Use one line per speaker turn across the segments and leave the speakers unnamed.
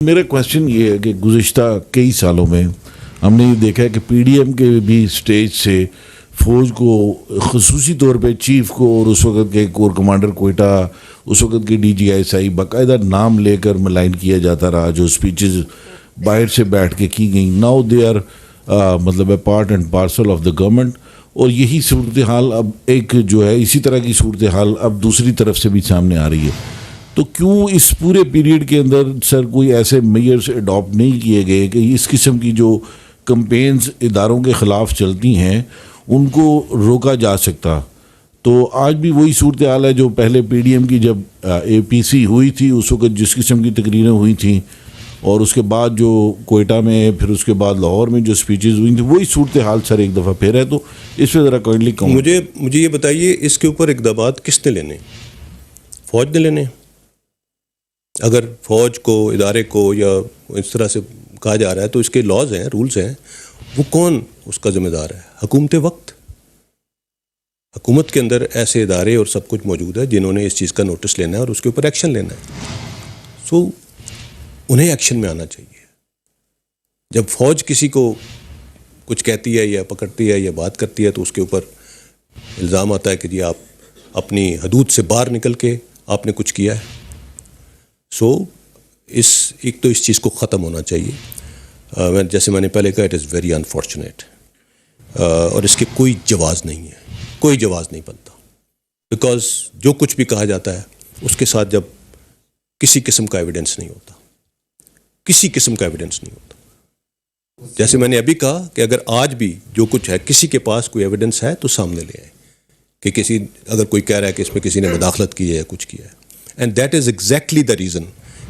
میرا کویشچن یہ ہے کہ گزشتہ کئی سالوں میں ہم نے یہ دیکھا ہے کہ پی ڈی ایم کے بھی سٹیج سے فوج کو خصوصی طور پہ چیف کو اور اس وقت کے کور کمانڈر کوئٹہ، اس وقت کے ڈی جی ایس آئی باقاعدہ نام لے کر ملائن کیا جاتا رہا، جو اسپیچز باہر سے بیٹھ کے کی گئیں. ناؤ دے آر مطلب a part and parcel of the government. اور یہی صورتحال اب ایک جو ہے اسی طرح کی صورتحال اب دوسری طرف سے بھی سامنے آ رہی ہے. تو کیوں اس پورے پیریڈ کے اندر سر کوئی ایسے میئرز اڈاپٹ نہیں کیے گئے کہ اس قسم کی جو کمپینز اداروں کے خلاف چلتی ہیں ان کو روکا جا سکتا؟ تو آج بھی وہی صورتحال ہے جو پہلے پی ڈی ایم کی جب اے پی سی ہوئی تھی اس وقت جس قسم کی تقریریں ہوئی تھیں، اور اس کے بعد جو کوئٹہ میں، پھر اس کے بعد لاہور میں جو سپیچز ہوئی تھیں، وہی صورتحال سر ایک دفعہ پھر ہے. تو اس پہ ذرا کائنڈلی کہوں.
مجھے یہ بتائیے اس کے اوپر اقدامات کس نے لینے؟ فوج نے لینے؟ اگر فوج کو، ادارے کو یا اس طرح سے کہا جا رہا ہے تو اس کے لاز ہیں، رولز ہیں، وہ کون اس کا ذمہ دار ہے؟ حکومت وقت. حکومت کے اندر ایسے ادارے اور سب کچھ موجود ہے جنہوں نے اس چیز کا نوٹس لینا ہے اور اس کے اوپر ایکشن لینا ہے. انہیں ایکشن میں آنا چاہیے. جب فوج کسی کو کچھ کہتی ہے یا پکڑتی ہے یا بات کرتی ہے تو اس کے اوپر الزام آتا ہے کہ جی آپ اپنی حدود سے باہر نکل کے آپ نے کچھ کیا ہے. ایک تو اس چیز کو ختم ہونا چاہیے. جیسے میں نے پہلے کہا، اٹ از ویری انفارچونیٹ، اور اس کے کوئی جواز نہیں ہے، کوئی جواز نہیں بنتا. بیکاز جو کچھ بھی کہا جاتا ہے اس کے ساتھ جب کسی قسم کا ایویڈنس نہیں ہوتا، کسی قسم کا ایویڈنس نہیں ہوتا. جیسے میں نے ابھی کہا کہ اگر آج بھی جو کچھ ہے کسی کے پاس کوئی ایویڈنس ہے تو سامنے لے آئے کہ اگر کوئی کہہ رہا ہے کہ اس میں کسی نے مداخلت کی ہے یا کچھ کیا ہے. And that is exactly the reason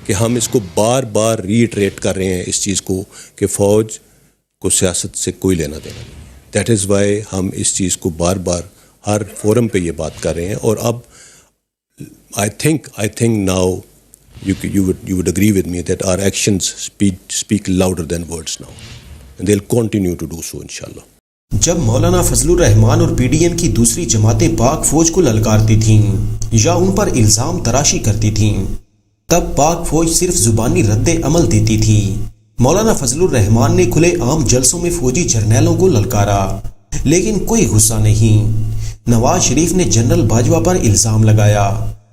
کہ ہم اس کو بار بار ریٹریٹ کر رہے ہیں اس چیز کو کہ فوج کو سیاست سے کوئی لینا دینا نہیں ہے. دیٹ از وائی ہم اس چیز کو بار بار ہر فورم پہ یہ بات کر رہے ہیں. اور اب I think now you would agree with me that our actions speak louder than words now, and they'll continue to do so inshallah.
جب مولانا فضل الرحمان اور پی ڈی ایم کی دوسری جماعتیں پاک فوج کو للکارتی تھیں یا ان پر الزام تراشی کرتی تھیں، تب پاک فوج صرف زبانی رد عمل دیتی تھی. مولانا فضل الرحمان نے کھلے عام جلسوں میں فوجی جرنیلوں کو للکارا، لیکن کوئی غصہ نہیں. نواز شریف نے جنرل باجوہ پر الزام لگایا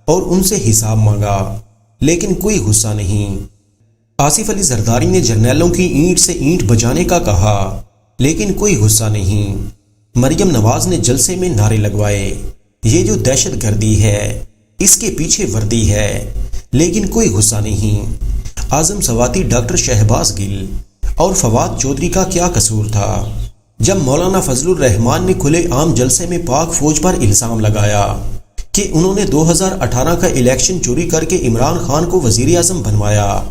اور ان سے حساب مانگا، لیکن کوئی غصہ نہیں. آصف علی زرداری نے جرنیلوں کی اینٹ سے اینٹ بجانے کا کہا، لیکن کوئی غصہ نہیں. مریم نواز نے جلسے میں نعرے لگوائے، یہ جو دہشت گردی ہے اس کے پیچھے وردی ہے، لیکن کوئی غصہ نہیں. اعظم سواتی ڈاکٹر شہباز گل اور فواد چودھری کا کیا قصور تھا جب مولانا فضل الرحمان نے کھلے عام جلسے میں پاک فوج پر الزام لگایا کہ انہوں نے 2018 کا الیکشن چوری کر کے عمران خان کو وزیر اعظم بنوایا؟